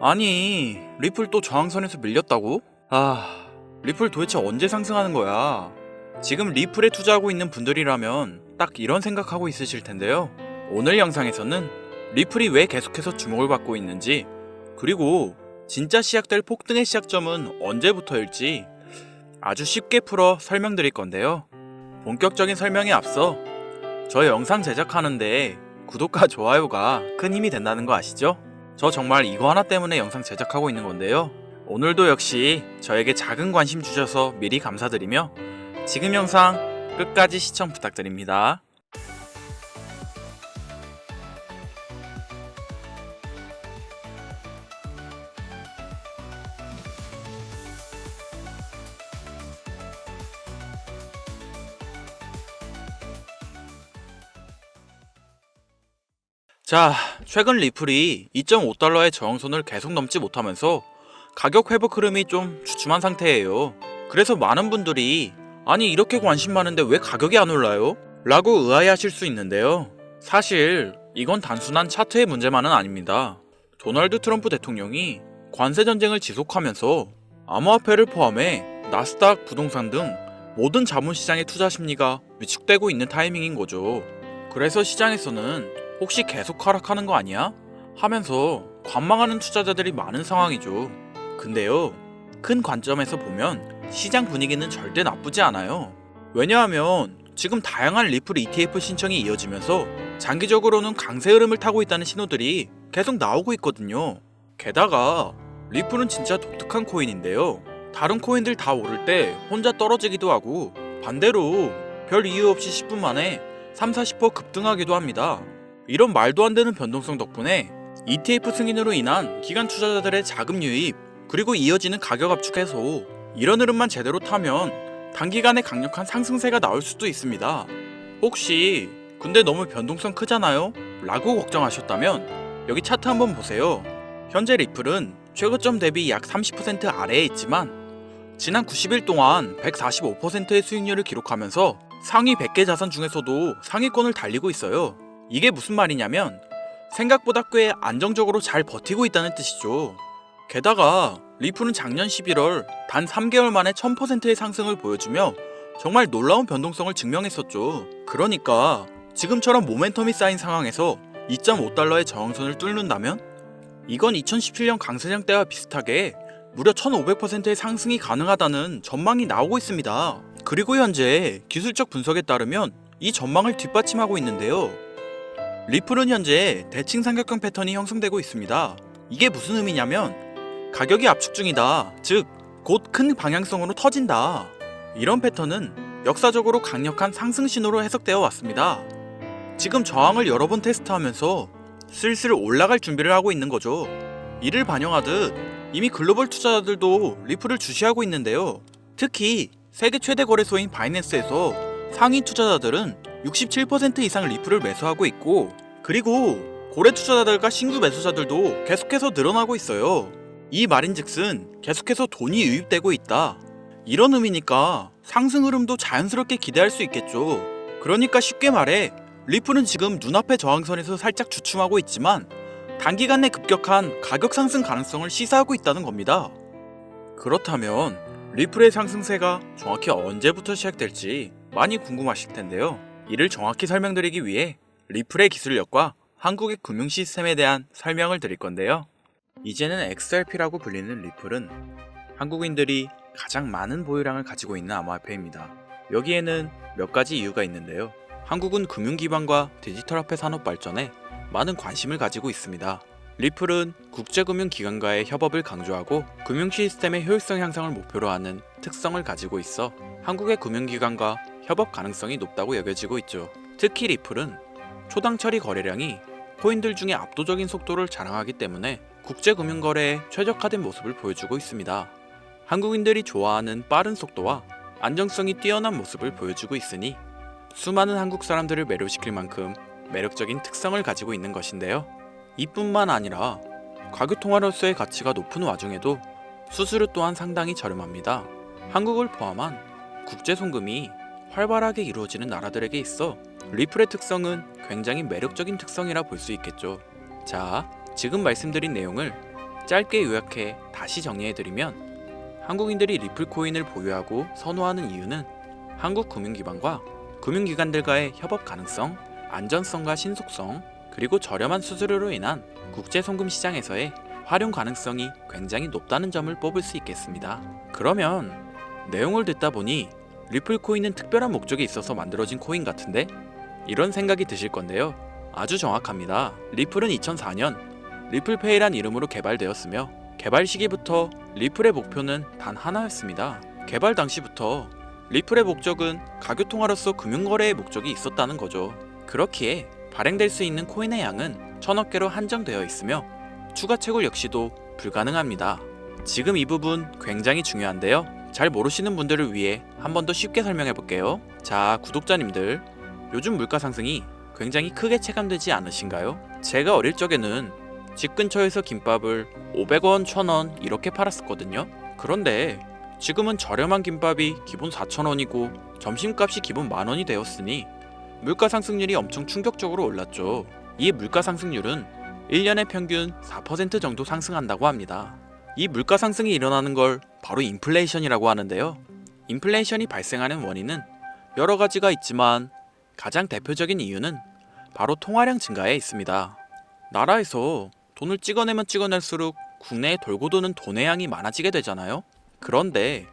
아니, 리플 또 저항선에서 밀렸다고? 리플 도대체 언제 상승하는 거야? 지금 리플에 투자하고 있는 분들이라면 딱 이런 생각하고 있으실 텐데요. 오늘 영상에서는 리플이 왜 계속해서 주목을 받고 있는지, 그리고 진짜 시작될 폭등의 시작점은 언제부터일지 아주 쉽게 풀어 설명드릴 건데요. 본격적인 설명에 앞서 저 영상 제작하는데 구독과 좋아요가 큰 힘이 된다는 거 아시죠? 저 정말 이거 하나 때문에 영상 제작하고 있는 건데요. 오늘도 역시 저에게 작은 관심 주셔서 미리 감사드리며 지금 영상 끝까지 시청 부탁드립니다. 자, 최근 리플이 2.5달러의 저항선을 계속 넘지 못하면서 가격 회복 흐름이 좀 주춤한 상태예요. 그래서 많은 분들이 아니 이렇게 관심 많은데 왜 가격이 안 올라요? 라고 의아해하실 수 있는데요. 사실 이건 단순한 차트의 문제만은 아닙니다. 도널드 트럼프 대통령이 관세 전쟁을 지속하면서 암호화폐를 포함해 나스닥, 부동산 등 모든 자본시장의 투자 심리가 위축되고 있는 타이밍인 거죠. 그래서 시장에서는 혹시 계속 하락하는 거 아니야? 하면서 관망하는 투자자들이 많은 상황이죠. 근데요, 큰 관점에서 보면 시장 분위기는 절대 나쁘지 않아요. 왜냐하면 지금 다양한 리플 ETF 신청이 이어지면서 장기적으로는 강세 흐름을 타고 있다는 신호들이 계속 나오고 있거든요. 게다가 리플은 진짜 독특한 코인인데요. 다른 코인들 다 오를 때 혼자 떨어지기도 하고 반대로 별 이유 없이 10분 만에 30-40% 급등하기도 합니다. 이런 말도 안 되는 변동성 덕분에 ETF 승인으로 인한 기관 투자자들의 자금 유입, 그리고 이어지는 가격 압축 해소, 이런 흐름만 제대로 타면 단기간에 강력한 상승세가 나올 수도 있습니다. 혹시 근데 너무 변동성 크잖아요? 라고 걱정하셨다면 여기 차트 한번 보세요. 현재 리플은 최고점 대비 약 30% 아래에 있지만 지난 90일 동안 145%의 수익률을 기록하면서 상위 100개 자산 중에서도 상위권을 달리고 있어요. 이게 무슨 말이냐면 생각보다 꽤 안정적으로 잘 버티고 있다는 뜻이죠. 게다가 리플은 작년 11월 단 3개월 만에 1000%의 상승을 보여주며 정말 놀라운 변동성을 증명했었죠. 그러니까 지금처럼 모멘텀이 쌓인 상황에서 2.5달러의 저항선을 뚫는다면 이건 2017년 강세장 때와 비슷하게 무려 1500%의 상승이 가능하다는 전망이 나오고 있습니다. 그리고 현재 기술적 분석에 따르면 이 전망을 뒷받침하고 있는데요. 리플은 현재 대칭 삼각형 패턴이 형성되고 있습니다. 이게 무슨 의미냐면 가격이 압축 중이다, 즉 곧 큰 방향성으로 터진다. 이런 패턴은 역사적으로 강력한 상승 신호로 해석되어 왔습니다. 지금 저항을 여러 번 테스트하면서 슬슬 올라갈 준비를 하고 있는 거죠. 이를 반영하듯 이미 글로벌 투자자들도 리플을 주시하고 있는데요. 특히 세계 최대 거래소인 바이낸스에서 상위 투자자들은 67% 이상 리플을 매수하고 있고, 그리고 고래 투자자들과 신규 매수자들도 계속해서 늘어나고 있어요. 이 말인즉슨 계속해서 돈이 유입되고 있다, 이런 의미니까 상승 흐름도 자연스럽게 기대할 수 있겠죠. 그러니까 쉽게 말해 리플은 지금 눈앞의 저항선에서 살짝 주춤하고 있지만 단기간 내 급격한 가격 상승 가능성을 시사하고 있다는 겁니다. 그렇다면 리플의 상승세가 정확히 언제부터 시작될지 많이 궁금하실 텐데요. 이를 정확히 설명드리기 위해 리플의 기술력과 한국의 금융 시스템에 대한 설명을 드릴 건데요. 이제는 XRP라고 불리는 리플은 한국인들이 가장 많은 보유량을 가지고 있는 암호화폐입니다. 여기에는 몇 가지 이유가 있는데요. 한국은 금융기반과 디지털화폐 산업 발전에 많은 관심을 가지고 있습니다. 리플은 국제금융기관과의 협업을 강조하고 금융 시스템의 효율성 향상을 목표로 하는 특성을 가지고 있어 한국의 금융기관과 협업 가능성이 높다고 여겨지고 있죠. 특히 리플은 초당 처리 거래량이 코인들 중에 압도적인 속도를 자랑하기 때문에 국제금융거래에 최적화된 모습을 보여주고 있습니다. 한국인들이 좋아하는 빠른 속도와 안정성이 뛰어난 모습을 보여주고 있으니 수많은 한국 사람들을 매료시킬 만큼 매력적인 특성을 가지고 있는 것인데요. 이뿐만 아니라 과교통화로서의 가치가 높은 와중에도 수수료 또한 상당히 저렴합니다. 한국을 포함한 국제 송금이 활발하게 이루어지는 나라들에게 있어 리플의 특성은 굉장히 매력적인 특성이라 볼 수 있겠죠. 자, 지금 말씀드린 내용을 짧게 요약해 다시 정리해드리면, 한국인들이 리플 코인을 보유하고 선호하는 이유는 한국 금융기관과 금융기관들과의 협업 가능성, 안전성과 신속성, 그리고 저렴한 수수료로 인한 국제 송금 시장에서의 활용 가능성이 굉장히 높다는 점을 뽑을 수 있겠습니다. 그러면 내용을 듣다 보니 리플 코인은 특별한 목적이 있어서 만들어진 코인 같은데? 이런 생각이 드실 건데요. 아주 정확합니다. 리플은 2004년 리플페이란 이름으로 개발되었으며, 개발 시기부터 리플의 목표는 단 하나였습니다. 개발 당시부터 리플의 목적은 가교통화로서 금융거래의 목적이 있었다는 거죠. 그렇기에 발행될 수 있는 코인의 양은 1000억 개로 한정되어 있으며 추가 채굴 역시도 불가능합니다. 지금 이 부분 굉장히 중요한데요. 잘 모르시는 분들을 위해 한 번 더 쉽게 설명해 볼게요. 자, 구독자님들, 요즘 물가 상승이 굉장히 크게 체감되지 않으신가요? 제가 어릴 적에는 집 근처에서 김밥을 500원, 1000원 이렇게 팔았었거든요. 그런데 지금은 저렴한 김밥이 기본 4000원이고 점심값이 기본 만원이 되었으니 물가 상승률이 엄청 충격적으로 올랐죠. 이 물가 상승률은 1년에 평균 4% 정도 상승한다고 합니다. 이 물가 상승이 일어나는 걸 바로 인플레이션이라고 하는데요. 인플레이션이 발생하는 원인은 여러 가지가 있지만 가장 대표적인 이유는 바로 통화량 증가에 있습니다. 나라에서 돈을 찍어내면 찍어낼수록 국내에 돌고 도는 돈의 양이 많아지게 되잖아요. 그런데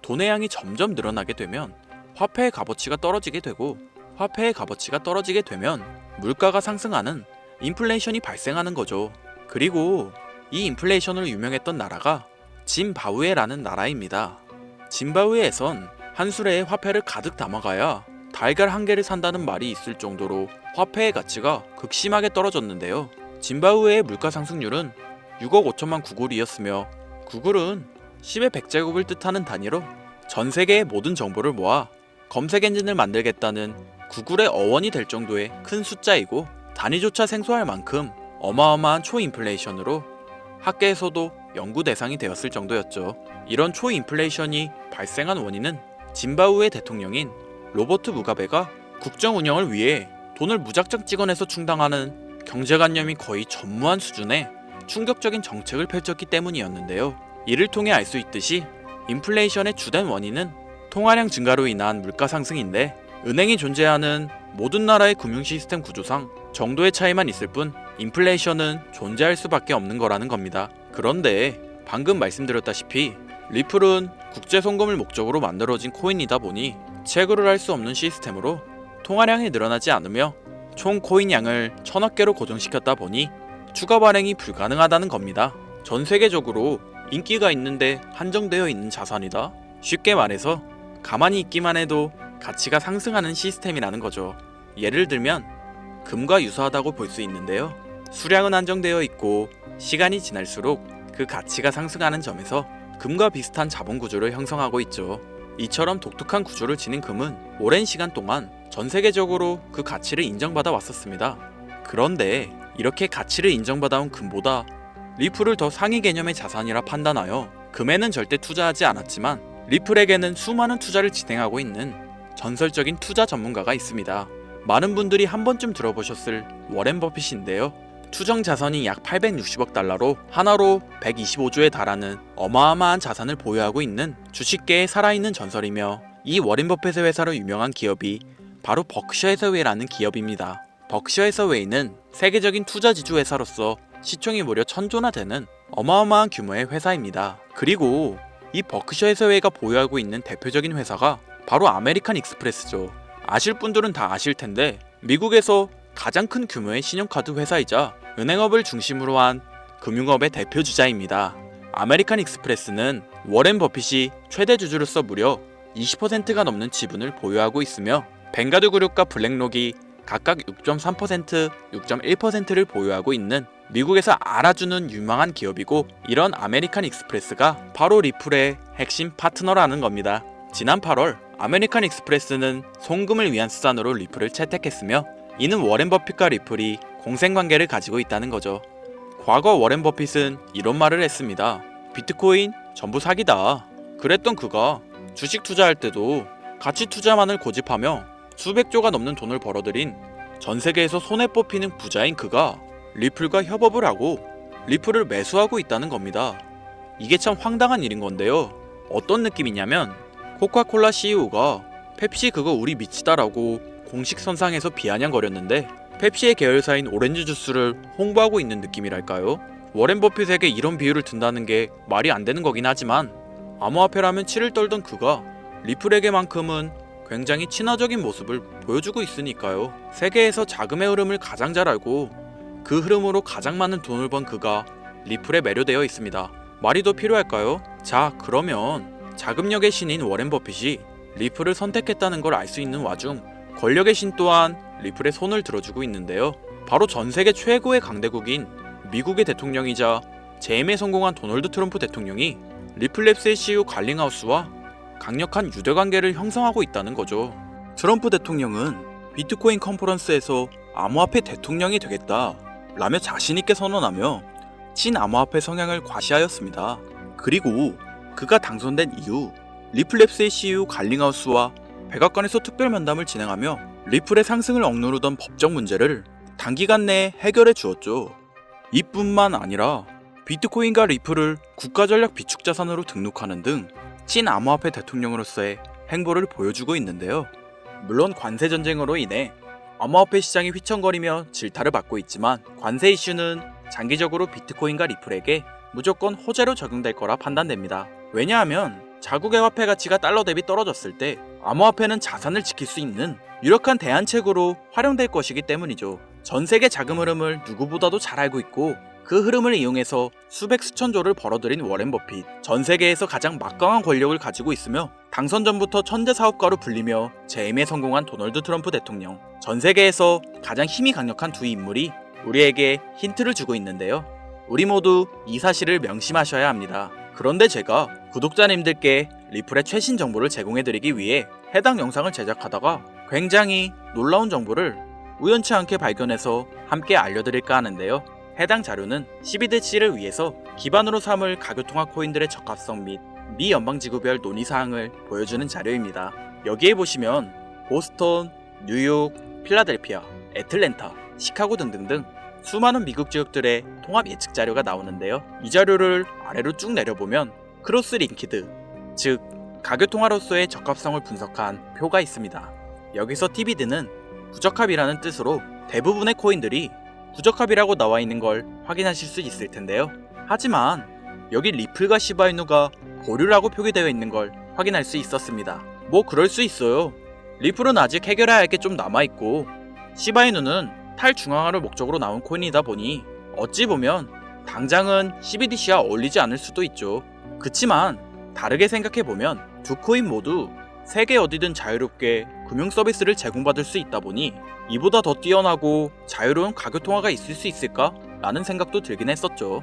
돈의 양이 점점 늘어나게 되면 화폐의 값어치가 떨어지게 되고, 화폐의 값어치가 떨어지게 되면 물가가 상승하는 인플레이션이 발생하는 거죠. 그리고 이 인플레이션으로 유명했던 나라가 짐바브웨라는 나라입니다. 짐바브웨에선 한 수레에 화폐를 가득 담아가야 달걀 한 개를 산다는 말이 있을 정도로 화폐의 가치가 극심하게 떨어졌는데요. 짐바브웨의 물가 상승률은 6억 5천만 구글이었으며, 구글은 10의 100제곱을 뜻하는 단위로 전 세계의 모든 정보를 모아 검색 엔진을 만들겠다는 구글의 어원이 될 정도의 큰 숫자이고, 단위조차 생소할 만큼 어마어마한 초인플레이션으로 학계에서도 연구 대상이 되었을 정도였죠. 이런 초인플레이션이 발생한 원인은 짐바브웨 대통령인 로버트 무가베가 국정 운영을 위해 돈을 무작정 찍어내서 충당하는 경제관념이 거의 전무한 수준의 충격적인 정책을 펼쳤기 때문이었는데요. 이를 통해 알 수 있듯이 인플레이션의 주된 원인은 통화량 증가로 인한 물가 상승인데, 은행이 존재하는 모든 나라의 금융 시스템 구조상 정도의 차이만 있을 뿐 인플레이션은 존재할 수밖에 없는 거라는 겁니다. 그런데 방금 말씀드렸다시피 리플은 국제 송금을 목적으로 만들어진 코인이다 보니 채굴을 할 수 없는 시스템으로 통화량이 늘어나지 않으며 총 코인 양을 1000억 개로 고정시켰다 보니 추가 발행이 불가능하다는 겁니다. 전 세계적으로 인기가 있는데 한정되어 있는 자산이다. 쉽게 말해서 가만히 있기만 해도 가치가 상승하는 시스템이라는 거죠. 예를 들면 금과 유사하다고 볼 수 있는데요. 수량은 한정되어 있고 시간이 지날수록 그 가치가 상승하는 점에서 금과 비슷한 자본 구조를 형성하고 있죠. 이처럼 독특한 구조를 지닌 금은 오랜 시간 동안 전 세계적으로 그 가치를 인정받아 왔었습니다. 그런데 이렇게 가치를 인정받아 온 금보다 리플을 더 상위 개념의 자산이라 판단하여 금에는 절대 투자하지 않았지만, 리플에게는 수많은 투자를 진행하고 있는 전설적인 투자 전문가가 있습니다. 많은 분들이 한 번쯤 들어보셨을 워렌 버핏인데요. 추정 자산이 약 860억 달러로 하나로 125조에 달하는 어마어마한 자산을 보유하고 있는 주식계의 살아있는 전설이며, 이 워렌 버핏의 회사로 유명한 기업이 바로 버크셔 해서웨이라는 기업입니다. 버크셔 해서웨이는 세계적인 투자 지주 회사로서 시총이 무려 1000조나 되는 어마어마한 규모의 회사입니다. 그리고 이 버크셔 해서웨이가 보유하고 있는 대표적인 회사가 바로 아메리칸 익스프레스죠. 아실 분들은 다 아실 텐데 미국에서 가장 큰 규모의 신용카드 회사이자 은행업을 중심으로 한 금융업의 대표주자입니다. 아메리칸 익스프레스는 워렌 버핏이 최대 주주로서 무려 20%가 넘는 지분을 보유하고 있으며, 벵가드 그룹과 블랙록이 각각 6.3%, 6.1%를 보유하고 있는 미국에서 알아주는 유망한 기업이고, 이런 아메리칸 익스프레스가 바로 리플의 핵심 파트너라는 겁니다. 지난 8월 아메리칸 익스프레스는 송금을 위한 수단으로 리플을 채택했으며, 이는 워렌 버핏과 리플이 공생관계를 가지고 있다는 거죠. 과거 워렌 버핏은 이런 말을 했습니다. 비트코인 전부 사기다. 그랬던 그가 주식 투자할 때도 가치 투자만을 고집하며 수백조가 넘는 돈을 벌어들인 전 세계에서 손에 뽑히는 부자인 그가 리플과 협업을 하고 리플을 매수하고 있다는 겁니다. 이게 참 황당한 일인 건데요. 어떤 느낌이냐면 코카콜라 CEO가 펩시 그거 우리 미치다라고 공식 선상에서 비아냥거렸는데 펩시의 계열사인 오렌지 주스를 홍보하고 있는 느낌이랄까요? 워렌 버핏에게 이런 비유를 든다는 게 말이 안 되는 거긴 하지만 암호화폐라면 치를 떨던 그가 리플에게만큼은 굉장히 친화적인 모습을 보여주고 있으니까요. 세계에서 자금의 흐름을 가장 잘 알고 그 흐름으로 가장 많은 돈을 번 그가 리플에 매료되어 있습니다. 말이 더 필요할까요? 자, 그러면 자금력의 신인 워렌 버핏이 리플을 선택했다는 걸 알 수 있는 와중 권력의 신 또한 리플에 손을 들어주고 있는데요. 바로 전 세계 최고의 강대국인 미국의 대통령이자 재임에 성공한 도널드 트럼프 대통령이 리플랩스의 CEO 갈링하우스와 강력한 유대관계를 형성하고 있다는 거죠. 트럼프 대통령은 비트코인 컨퍼런스에서 암호화폐 대통령이 되겠다 라며 자신있게 선언하며 친암호화폐 성향을 과시하였습니다. 그리고 그가 당선된 이후 리플랩스의 CEO 갈링하우스와 백악관에서 특별 면담을 진행하며 리플의 상승을 억누르던 법적 문제를 단기간 내에 해결해 주었죠. 이뿐만 아니라 비트코인과 리플을 국가전략 비축자산으로 등록하는 등 친암호화폐 대통령으로서의 행보를 보여주고 있는데요. 물론 관세 전쟁으로 인해 암호화폐 시장이 휘청거리며 질타를 받고 있지만 관세 이슈는 장기적으로 비트코인과 리플에게 무조건 호재로 적용될 거라 판단됩니다. 왜냐하면 자국의 화폐 가치가 달러 대비 떨어졌을 때 암호화폐는 자산을 지킬 수 있는 유력한 대안책으로 활용될 것이기 때문이죠. 전 세계 자금 흐름을 누구보다도 잘 알고 있고 그 흐름을 이용해서 수백 수천조를 벌어들인 워렌 버핏. 전 세계에서 가장 막강한 권력을 가지고 있으며 당선 전부터 천재 사업가로 불리며 재임에 성공한 도널드 트럼프 대통령. 전 세계에서 가장 힘이 강력한 두 인물이 우리에게 힌트를 주고 있는데요. 우리 모두 이 사실을 명심하셔야 합니다. 그런데 제가 구독자님들께 리플의 최신 정보를 제공해드리기 위해 해당 영상을 제작하다가 굉장히 놀라운 정보를 우연치 않게 발견해서 함께 알려드릴까 하는데요. 해당 자료는 CBDC를 위해서 기반으로 삼을 가교통화 코인들의 적합성 및 미 연방지구별 논의사항을 보여주는 자료입니다. 여기에 보시면 보스턴, 뉴욕, 필라델피아, 애틀랜타, 시카고 등등등 수많은 미국 지역들의 통합 예측 자료가 나오는데요. 이 자료를 아래로 쭉 내려보면 크로스 링키드, 즉 가교통화로서의 적합성을 분석한 표가 있습니다. 여기서 TBD는 부적합이라는 뜻으로 대부분의 코인들이 부적합이라고 나와 있는 걸 확인하실 수 있을 텐데요. 하지만 여기 리플과 시바이누가 보류라고 표기되어 있는 걸 확인할 수 있었습니다. 뭐 그럴 수 있어요. 리플은 아직 해결해야 할 게 좀 남아있고 시바이누는 탈중앙화를 목적으로 나온 코인이다 보니 어찌 보면 당장은 CBDC와 어울리지 않을 수도 있죠. 그치만 다르게 생각해보면 두 코인 모두 세계 어디든 자유롭게 금융 서비스를 제공받을 수 있다 보니 이보다 더 뛰어나고 자유로운 가교통화가 있을 수 있을까? 라는 생각도 들긴 했었죠.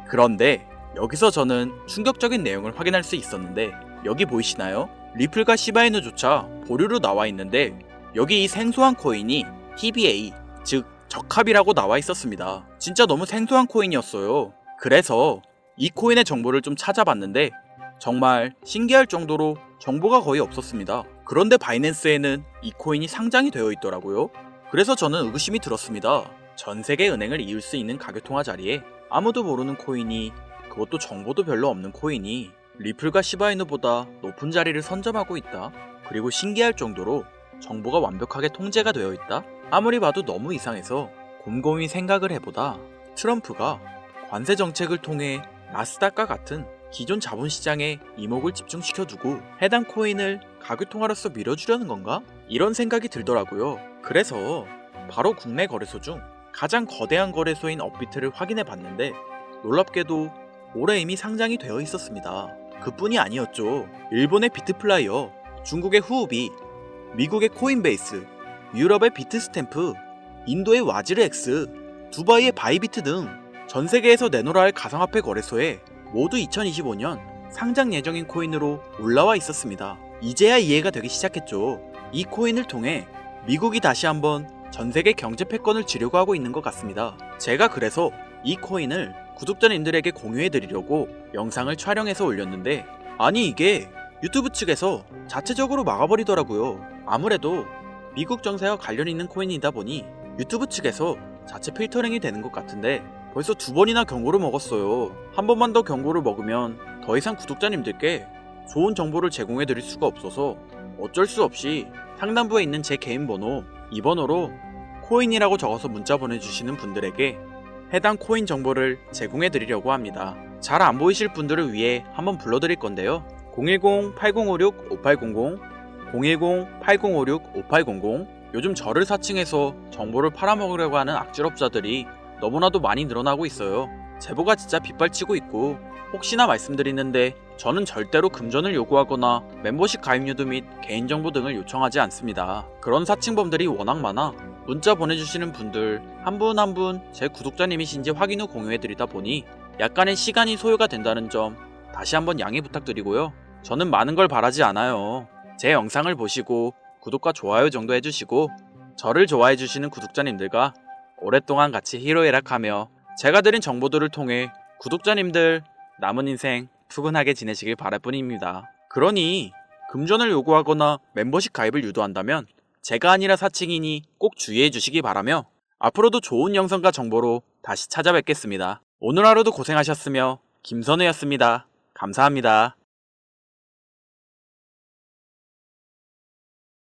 그런데 여기서 저는 충격적인 내용을 확인할 수 있었는데 여기 보이시나요? 리플과 시바이누조차 보류로 나와 있는데 여기 이 생소한 코인이 TBA, 즉 적합이라고 나와 있었습니다. 진짜 너무 생소한 코인이었어요. 그래서 이 코인의 정보를 좀 찾아봤는데 정말 신기할 정도로 정보가 거의 없었습니다. 그런데 바이낸스에는 이 코인이 상장이 되어 있더라고요. 그래서 저는 의구심이 들었습니다. 전 세계 은행을 이을 수 있는 가교통화 자리에 아무도 모르는 코인이, 그것도 정보도 별로 없는 코인이 리플과 시바이누보다 높은 자리를 선점하고 있다. 그리고 신기할 정도로 정보가 완벽하게 통제가 되어 있다. 아무리 봐도 너무 이상해서 곰곰이 생각을 해보다 트럼프가 관세 정책을 통해 나스닥과 같은 기존 자본시장에 이목을 집중시켜두고 해당 코인을 가교통화로서 밀어주려는 건가? 이런 생각이 들더라고요. 그래서 바로 국내 거래소 중 가장 거대한 거래소인 업비트를 확인해 봤는데 놀랍게도 올해 이미 상장이 되어 있었습니다. 그뿐이 아니었죠. 일본의 비트플라이어, 중국의 후오비, 미국의 코인베이스, 유럽의 비트스탬프, 인도의 와즈르엑스, 두바이의 바이비트 등 전 세계에서 내놓으라 할 가상화폐 거래소에 모두 2025년 상장 예정인 코인으로 올라와 있었습니다. 이제야 이해가 되기 시작했죠. 이 코인을 통해 미국이 다시 한번 전 세계 경제 패권을 쥐려고 하고 있는 것 같습니다. 제가 그래서 이 코인을 구독자님들에게 공유해드리려고 영상을 촬영해서 올렸는데 아니 이게 유튜브 측에서 자체적으로 막아버리더라고요. 아무래도 미국 정세와 관련 있는 코인이다 보니 유튜브 측에서 자체 필터링이 되는 것 같은데 벌써 2번이나 경고를 먹었어요. 한 번만 더 경고를 먹으면 더 이상 구독자님들께 좋은 정보를 제공해 드릴 수가 없어서 어쩔 수 없이 상단부에 있는 제 개인 번호 2번호로 코인이라고 적어서 문자 보내주시는 분들에게 해당 코인 정보를 제공해 드리려고 합니다. 잘 안 보이실 분들을 위해 한번 불러드릴 건데요. 010-8056-5800, 010-8056-5800. 요즘 저를 사칭해서 정보를 팔아먹으려고 하는 악질업자들이 너무나도 많이 늘어나고 있어요. 제보가 진짜 빗발치고 있고, 혹시나 말씀드리는데 저는 절대로 금전을 요구하거나 멤버십 가입료도 및 개인정보 등을 요청하지 않습니다. 그런 사칭범들이 워낙 많아 문자 보내주시는 분들 한 분 한 분 제 구독자님이신지 확인 후 공유해드리다 보니 약간의 시간이 소요가 된다는 점 다시 한번 양해 부탁드리고요. 저는 많은 걸 바라지 않아요. 제 영상을 보시고 구독과 좋아요 정도 해주시고 저를 좋아해주시는 구독자님들과 오랫동안 같이 히로에락하며 제가 드린 정보들을 통해 구독자님들 남은 인생 푸근하게 지내시길 바랄 뿐입니다. 그러니 금전을 요구하거나 멤버십 가입을 유도한다면 제가 아니라 사칭이니 꼭 주의해 주시기 바라며 앞으로도 좋은 영상과 정보로 다시 찾아뵙겠습니다. 오늘 하루도 고생하셨으며 김선우였습니다. 감사합니다.